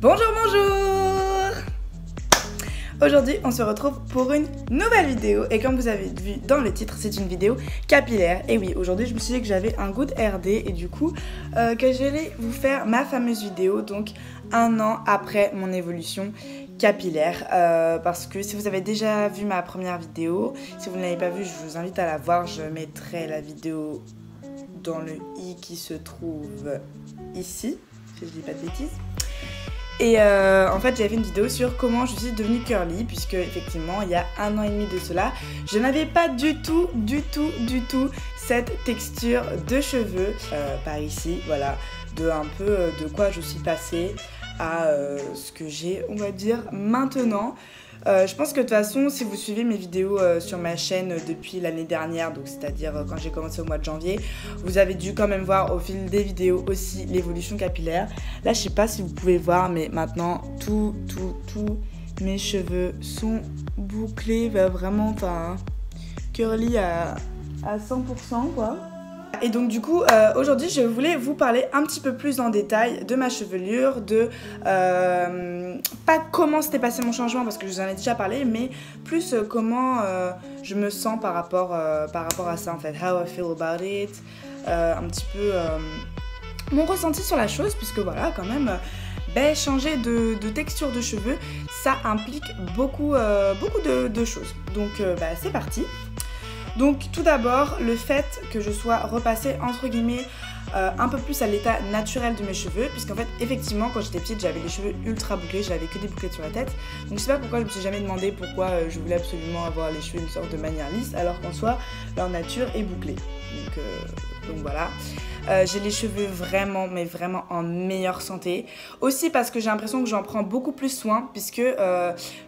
Bonjour, bonjour! Aujourd'hui, on se retrouve pour une nouvelle vidéo et comme vous avez vu dans le titre, c'est une vidéo capillaire. Et oui, aujourd'hui, je me suis dit que j'avais un goût de RD et du coup, que j'allais vous faire ma fameuse vidéo, donc un an après mon évolution capillaire. Parce que si vous avez déjà vu ma première vidéo, si vous ne l'avez pas vue, je vous invite à la voir. Je mettrai la vidéo dans le i qui se trouve ici, si je dis pas de bêtises. Et en fait j'avais fait une vidéo sur comment je suis devenue curly puisque effectivement il y a un an et demi de cela je n'avais pas du tout cette texture de cheveux par ici, voilà, de un peu de quoi je suis passée à ce que j'ai, on va dire, maintenant. Je pense que de toute façon, si vous suivez mes vidéos sur ma chaîne depuis l'année dernière, donc c'est-à-dire quand j'ai commencé au mois de janvier, vous avez dû quand même voir au fil des vidéos aussi l'évolution capillaire. Là, je sais pas si vous pouvez voir, mais maintenant, tous mes cheveux sont bouclés, vraiment, enfin, curly à 100%, quoi. Et donc du coup aujourd'hui je voulais vous parler un petit peu plus en détail de ma chevelure, de pas comment s'était passé mon changement parce que je vous en ai déjà parlé, mais plus comment je me sens par rapport à ça en fait, how I feel about it, un petit peu mon ressenti sur la chose puisque voilà quand même changer de texture de cheveux ça implique beaucoup de choses, donc c'est parti. Donc tout d'abord, le fait que je sois repassée entre guillemets un peu plus à l'état naturel de mes cheveux, puisqu'en fait effectivement quand j'étais petite j'avais les cheveux ultra bouclés, j'avais que des bouclettes sur la tête, donc je sais pas pourquoi je me suis jamais demandé pourquoi je voulais absolument avoir les cheveux d'une sorte de manière lisse alors qu'en soi leur nature est bouclée, donc voilà. J'ai les cheveux vraiment en meilleure santé. Aussi parce que j'ai l'impression que j'en prends beaucoup plus soin puisque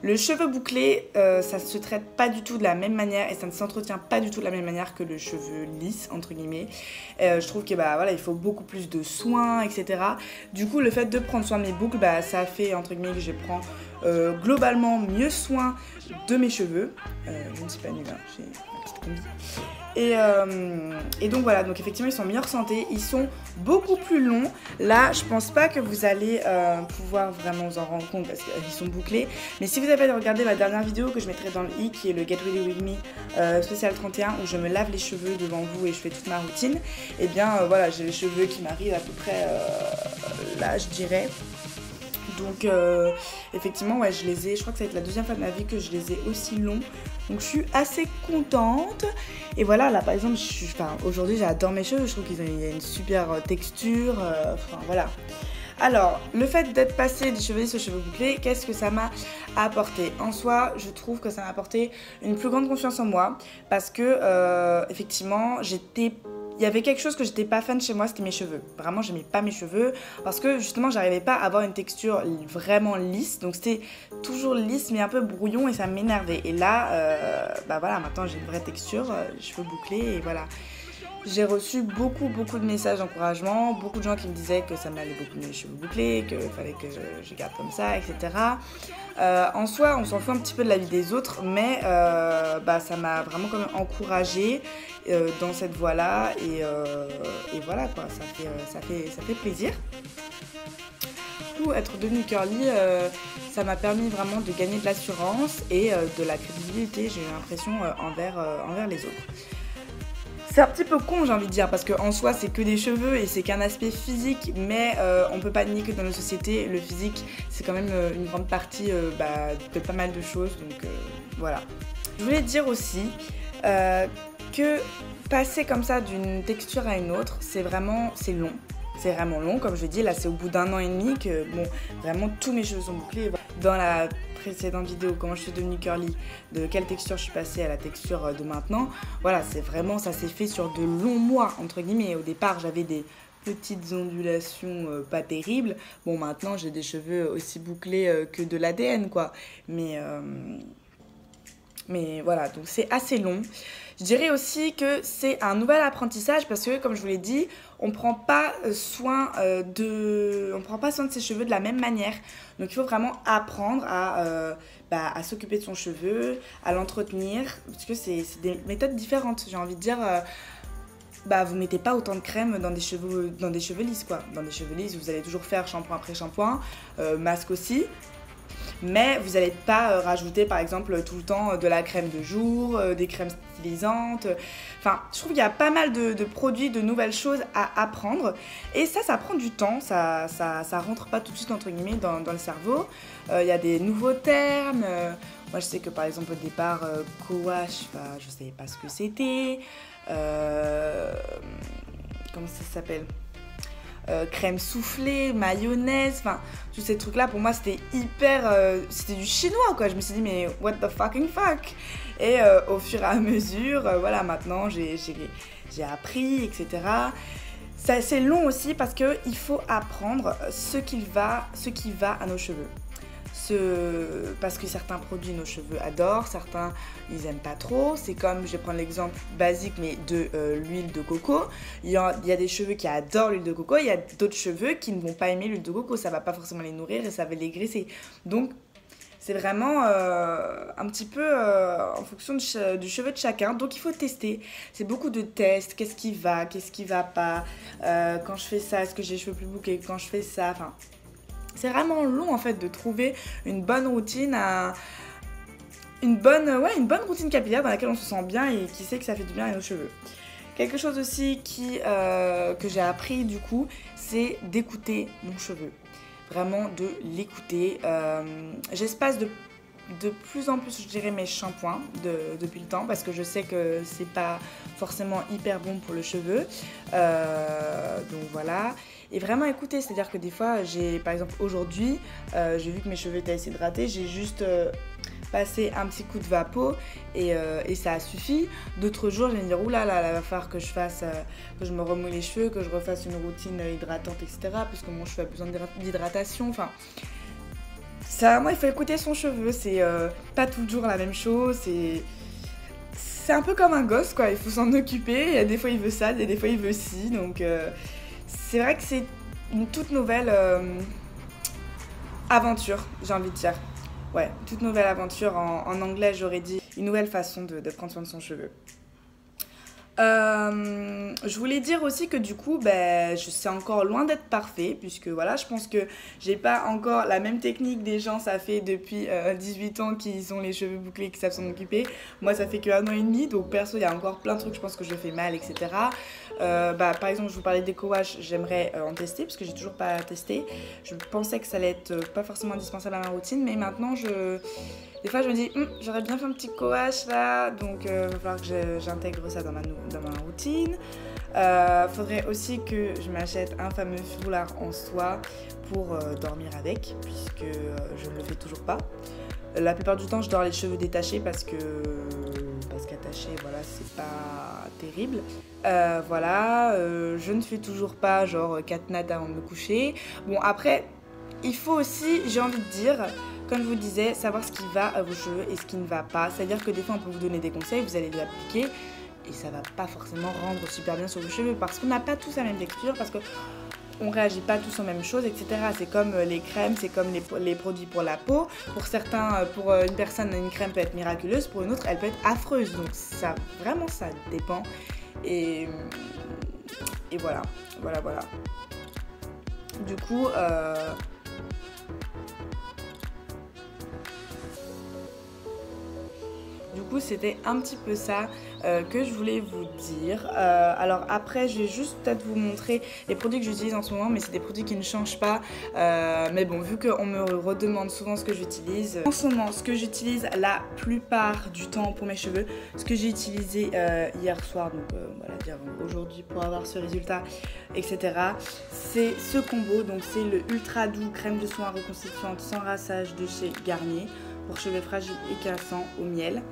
le cheveu bouclé ça se traite pas du tout de la même manière et ça ne s'entretient pas du tout de la même manière que le cheveu lisse entre guillemets. Je trouve que voilà, il faut beaucoup plus de soins, etc. Du coup le fait de prendre soin de mes boucles, ça fait entre guillemets que je prends globalement mieux soin de mes cheveux. Je ne suis pas nulle, hein, j'ai ma petite combi. Et donc voilà, donc effectivement ils sont en meilleure santé, ils sont beaucoup plus longs. Là je pense pas que vous allez pouvoir vraiment vous en rendre compte parce qu'ils sont bouclés, mais si vous avez regardé ma dernière vidéo que je mettrai dans le i qui est le Get Ready With Me spécial 31 où je me lave les cheveux devant vous et je fais toute ma routine, et bien voilà, j'ai les cheveux qui m'arrivent à peu près là je dirais. Donc effectivement ouais, je crois que ça va être la deuxième fois de ma vie que je les ai aussi longs, donc je suis assez contente. Et voilà, là par exemple aujourd'hui j'adore mes cheveux, je trouve qu'il y a une super texture, enfin voilà. Alors le fait d'être passé des cheveux lisses aux cheveux bouclés, qu'est-ce que ça m'a apporté? En soi je trouve que ça m'a apporté une plus grande confiance en moi parce que effectivement il y avait quelque chose que j'étais pas fan chez moi, c'était mes cheveux. Vraiment, j'aimais pas mes cheveux parce que justement, j'arrivais pas à avoir une texture vraiment lisse. Donc c'était toujours lisse mais un peu brouillon et ça m'énervait. Et là, voilà, maintenant j'ai une vraie texture, les cheveux bouclés et voilà. J'ai reçu beaucoup de messages d'encouragement, beaucoup de gens qui me disaient que ça m'allait beaucoup mieux les cheveux bouclés, qu'il fallait que je garde comme ça, etc. En soi, on s'en fout un petit peu de la vie des autres, mais ça m'a vraiment quand même encouragée dans cette voie-là et voilà quoi, ça fait plaisir. Du coup, être devenue curly, ça m'a permis vraiment de gagner de l'assurance et de la crédibilité, j'ai eu l'impression, envers les autres. C'est un petit peu con, j'ai envie de dire, parce qu'en soi c'est que des cheveux et c'est qu'un aspect physique, mais on peut pas nier que dans nos sociétés le physique c'est quand même une grande partie de pas mal de choses, donc voilà. Je voulais dire aussi que passer comme ça d'une texture à une autre, c'est vraiment long, comme je dis, là c'est au bout d'un an et demi que bon, vraiment tous mes cheveux sont bouclés. Dans la précédente vidéo, comment je suis devenue curly, de quelle texture je suis passée à la texture de maintenant, voilà, c'est vraiment, ça s'est fait sur de longs mois, entre guillemets. Au départ, j'avais des petites ondulations pas terribles. Bon, maintenant, j'ai des cheveux aussi bouclés que de l'ADN, quoi. Mais Mais voilà, donc c'est assez long. Je dirais aussi que c'est un nouvel apprentissage parce que, comme je vous l'ai dit, on ne prend pas soin on prend pas soin de ses cheveux de la même manière. Donc il faut vraiment apprendre à s'occuper de son cheveu, à l'entretenir, parce que c'est des méthodes différentes. J'ai envie de dire, vous mettez pas autant de crème dans des cheveux lisses, quoi. Dans des cheveux lisses, vous allez toujours faire shampoing après shampoing, masque aussi. Mais vous n'allez pas rajouter par exemple tout le temps de la crème de jour, des crèmes stylisantes. Enfin, je trouve qu'il y a pas mal de produits, de nouvelles choses à apprendre. Et ça prend du temps, ça rentre pas tout de suite entre guillemets dans le cerveau. Il y a des nouveaux termes. Moi je sais que par exemple au départ, co-wash, je ne savais pas ce que c'était. Comment ça s'appelle ? Crème soufflée, mayonnaise, enfin tous ces trucs là pour moi c'était hyper c'était du chinois quoi. Je me suis dit mais what the fucking fuck. Et au fur et à mesure voilà, maintenant j'ai appris, etc. C'est long aussi parce que il faut apprendre ce qui va à nos cheveux. Parce que certains produits nos cheveux adorent, certains ils aiment pas trop. C'est comme, je vais prendre l'exemple basique mais de l'huile de coco. Il y a des cheveux qui adorent l'huile de coco, il y a d'autres cheveux qui ne vont pas aimer l'huile de coco, ça va pas forcément les nourrir et ça va les graisser. Donc c'est vraiment un petit peu en fonction du cheveu de chacun. Donc il faut tester. C'est beaucoup de tests. Qu'est-ce qui va pas. Quand je fais ça, est-ce que j'ai les cheveux plus bouclés? Quand je fais ça, enfin... C'est vraiment long en fait de trouver une bonne routine une bonne routine capillaire dans laquelle on se sent bien et qui sait que ça fait du bien à nos cheveux. Quelque chose aussi que j'ai appris du coup, c'est d'écouter mon cheveu. Vraiment de l'écouter. J'espace de plus en plus, je dirais, mes shampoings depuis le temps parce que je sais que c'est pas forcément hyper bon pour le cheveu. Donc voilà. Et vraiment écouter, c'est-à-dire que des fois, par exemple aujourd'hui, j'ai vu que mes cheveux étaient assez hydratés, j'ai juste passé un petit coup de vapeau et ça a suffi. D'autres jours, je vais me dire, oulala, il va falloir que je me remouille les cheveux, que je refasse une routine hydratante, etc. Puisque mon cheveu a besoin d'hydratation, enfin... Ça, moi, il faut écouter son cheveu, c'est pas toujours la même chose, c'est un peu comme un gosse, quoi, il faut s'en occuper, et des fois il veut ça, et des fois il veut ci, donc c'est vrai que c'est une toute nouvelle aventure, j'ai envie de dire. Ouais, toute nouvelle aventure, en anglais j'aurais dit une nouvelle façon de prendre soin de son cheveu. Je voulais dire aussi que du coup, c'est encore loin d'être parfait, puisque voilà, je pense que j'ai pas encore la même technique des gens, ça fait depuis 18 ans qu'ils ont les cheveux bouclés, qu'ils savent s'en occuper. Moi, ça fait que 1 an et demi, donc perso, il y a encore plein de trucs, je pense que je fais mal, etc. Par exemple, je vous parlais d'éco-wash, j'aimerais en tester, parce que j'ai toujours pas testé. Je pensais que ça allait être pas forcément indispensable à ma routine, mais maintenant, des fois, je me dis, j'aurais bien fait un petit co-wash là, donc il va falloir que j'intègre ça dans ma routine. Faudrait aussi que je m'achète un fameux foulard en soie pour dormir avec, puisque je ne le fais toujours pas. La plupart du temps, je dors les cheveux détachés parce qu'attachés, voilà, c'est pas terrible. Je ne fais toujours pas genre 4 nattes avant de me coucher. Bon, après, il faut aussi, j'ai envie de dire... Comme je vous disais, savoir ce qui va à vos cheveux et ce qui ne va pas. C'est-à-dire que des fois, on peut vous donner des conseils, vous allez les appliquer et ça va pas forcément rendre super bien sur vos cheveux parce qu'on n'a pas tous la même texture, parce qu'on réagit pas tous aux mêmes choses, etc. C'est comme les crèmes, c'est comme les produits pour la peau. Pour certains, pour une personne, une crème peut être miraculeuse, pour une autre, elle peut être affreuse. Donc ça, vraiment, ça dépend. Et voilà. Du coup... c'était un petit peu ça que je voulais vous dire. Alors après, je vais juste peut-être vous montrer les produits que j'utilise en ce moment, mais c'est des produits qui ne changent pas. Mais bon, vu qu'on me redemande souvent ce que j'utilise, en ce moment, ce que j'utilise la plupart du temps pour mes cheveux, ce que j'ai utilisé hier soir, donc voilà, dire aujourd'hui pour avoir ce résultat, etc. C'est ce combo, donc c'est le Ultra Doux crème de soin reconstituante sans rinçage de chez Garnier pour cheveux fragiles et cassants au miel.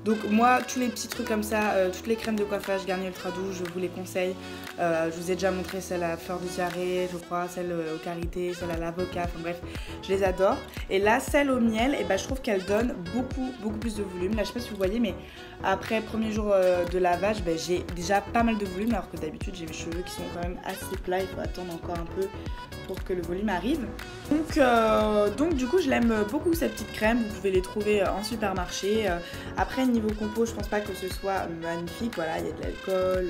Donc moi, tous les petits trucs comme ça, toutes les crèmes de coiffage Garnier Ultra Doux, je vous les conseille. Je vous ai déjà montré celle à fleur de diarrhée, je crois, celle aux carités, celle à l'avocat, enfin bref, je les adore. Et là, celle au miel, et ben, je trouve qu'elle donne beaucoup plus de volume. Là, je sais pas si vous voyez, mais après premier jour de lavage, ben, j'ai déjà pas mal de volume, alors que d'habitude, j'ai mes cheveux qui sont quand même assez plats, il faut attendre encore un peu pour que le volume arrive. Donc du coup, je l'aime beaucoup cette petite crème, vous pouvez les trouver en supermarché. Après, niveau compo, je pense pas que ce soit magnifique, voilà, il y a de l'alcool,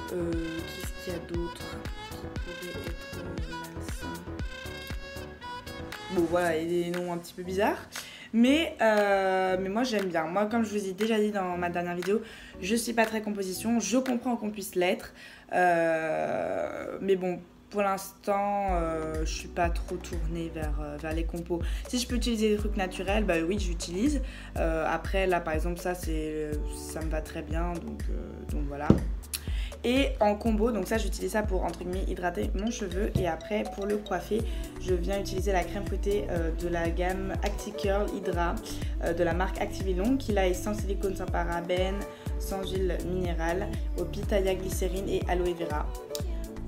qu'est-ce qu'il y a d'autre qui pourrait être malsain? Bon voilà, il y a des noms un petit peu bizarres. Mais moi j'aime bien. Moi, comme je vous ai déjà dit dans ma dernière vidéo, je suis pas très composition, je comprends qu'on puisse l'être. Mais bon, pour l'instant, je suis pas trop tournée vers les compos. Si je peux utiliser des trucs naturels, bah oui, j'utilise. Après, là par exemple, ça me va très bien, donc voilà. Et en combo, donc ça j'utilise ça pour entre guillemets hydrater mon cheveu. Et après pour le coiffer, je viens utiliser la crème fouettée de la gamme ActiCurl Hydra de la marque Activilon, qui là est sans silicone, sans parabènes, sans huile minérale, au pitaya glycérine et aloe vera.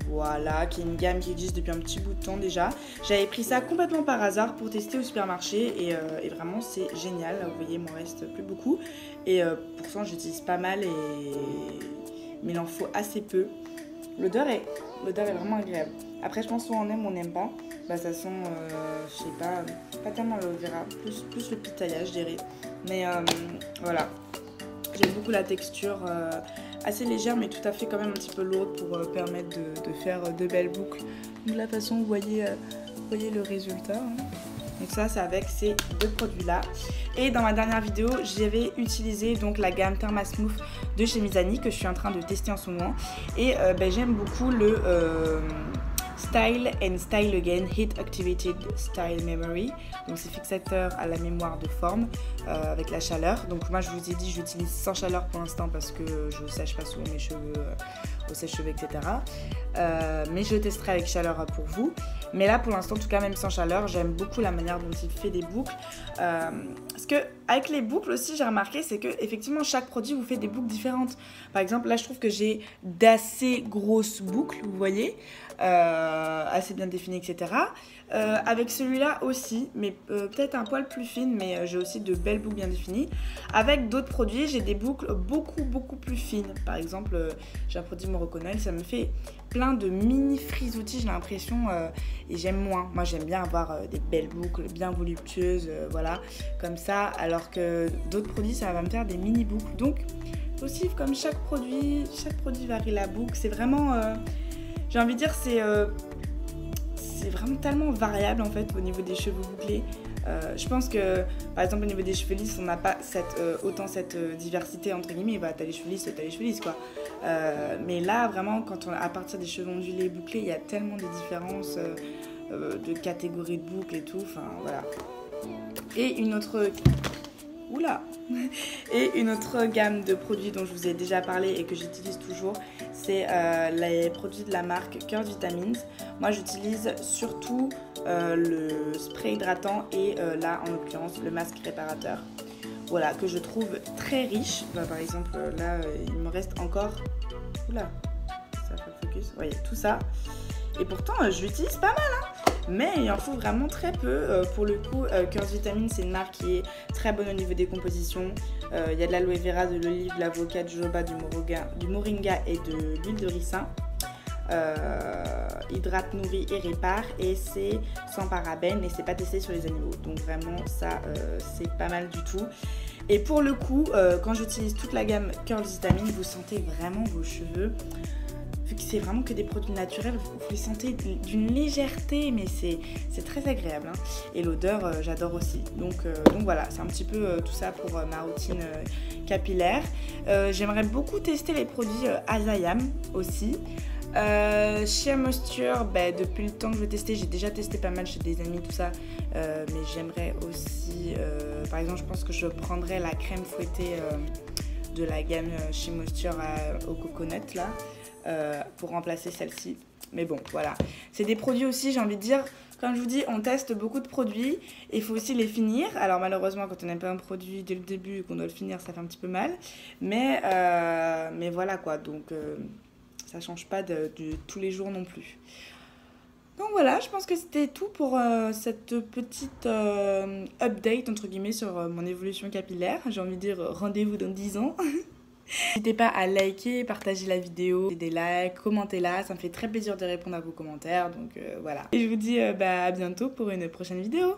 Voilà, qui est une gamme qui existe depuis un petit bout de temps déjà. J'avais pris ça complètement par hasard pour tester au supermarché et vraiment c'est génial. Là, vous voyez, il m'en reste plus beaucoup. Et pourtant j'utilise pas mal mais il en faut assez peu. L'odeur est vraiment agréable. Après, je pense soit on aime ou on n'aime pas. Bah, ça sent, je sais pas tellement l'aloe vera, plus le pitaya, je dirais. Mais voilà, j'aime beaucoup la texture, assez légère, mais tout à fait quand même un petit peu lourde pour permettre de faire de belles boucles. Donc, de la façon, vous voyez le résultat. Hein. Donc ça, c'est avec ces deux produits-là. Et dans ma dernière vidéo, j'avais utilisé donc la gamme Thermasmooth de chez Mizani que je suis en train de tester en ce moment. Et j'aime beaucoup le Style and Style Again Heat Activated Style Memory. Donc c'est fixateur à la mémoire de forme avec la chaleur. Donc moi je vous ai dit j'utilise sans chaleur pour l'instant parce que je ne sèche pas souvent mes cheveux au sèche-cheveux, etc. Mais je testerai avec chaleur pour vous. Mais là pour l'instant, en tout cas même sans chaleur, j'aime beaucoup la manière dont il fait des boucles. Parce que avec les boucles aussi, j'ai remarqué, c'est que effectivement chaque produit vous fait des boucles différentes. Par exemple, là je trouve que j'ai d'assez grosses boucles, vous voyez, assez bien définies, etc. Avec celui-là aussi, mais peut-être un poil plus fine, mais j'ai aussi de belles boucles bien définies. Avec d'autres produits, j'ai des boucles beaucoup plus fines. Par exemple, j'ai un produit Moroconel, ça me fait plein de mini frisoutis, j'ai l'impression, et j'aime moins. Moi, j'aime bien avoir des belles boucles bien voluptueuses, voilà, comme ça, alors que d'autres produits, ça va me faire des mini boucles. Donc, aussi, comme chaque produit varie la boucle. C'est vraiment, j'ai envie de dire, c'est vraiment tellement variable en fait au niveau des cheveux bouclés. Je pense que par exemple au niveau des cheveux lisses, on n'a pas autant cette diversité entre guillemets. Bah, t'as les cheveux lisses quoi. Mais là vraiment, à partir des cheveux ondulés et bouclés, il y a tellement de différences de catégories de boucles et tout. Enfin voilà. Et une autre gamme de produits dont je vous ai déjà parlé et que j'utilise toujours, c'est les produits de la marque Curl Vitamins. Moi j'utilise surtout le spray hydratant et là en l'occurrence le masque réparateur. Voilà, que je trouve très riche. Bah, par exemple là il me reste encore... Oula, ça fait focus. Vous voyez tout ça. Et pourtant je l'utilise pas mal hein. Mais il en faut vraiment très peu. Pour le coup, Curl Vitamins, c'est une marque qui est très bonne au niveau des compositions. Il y a de l'aloe vera, de l'olive, de l'avocat, du jojoba, du moringa et de l'huile de ricin. Hydrate, nourrit et répare. Et c'est sans parabènes et c'est pas testé sur les animaux. Donc vraiment, ça, c'est pas mal du tout. Et pour le coup, quand j'utilise toute la gamme Curl Vitamins, vous sentez vraiment vos cheveux... Vu que c'est vraiment que des produits naturels, vous les sentez d'une légèreté, mais c'est très agréable. Hein. Et l'odeur, j'adore aussi. Donc voilà, c'est un petit peu tout ça pour ma routine capillaire. J'aimerais beaucoup tester les produits Azayam aussi. Chez Moisture, depuis le temps que je vais tester, j'ai déjà testé pas mal chez des amis, tout ça. Mais j'aimerais aussi, par exemple, je pense que je prendrais la crème fouettée de la gamme chez Moisture au coconut là. Pour remplacer celle-ci. Mais bon, voilà. C'est des produits aussi, j'ai envie de dire, Comme je vous dis, on teste beaucoup de produits et il faut aussi les finir. Alors malheureusement, quand on n'aime pas un produit dès le début et qu'on doit le finir, ça fait un petit peu mal. Mais voilà quoi, donc ça change pas de tous les jours non plus. Donc voilà, je pense que c'était tout pour cette petite update entre guillemets sur mon évolution capillaire. J'ai envie de dire rendez-vous dans 10 ans. N'hésitez pas à liker, partager la vidéo, des likes, commentez-la, ça me fait très plaisir de répondre à vos commentaires, donc voilà. Et je vous dis à bientôt pour une prochaine vidéo.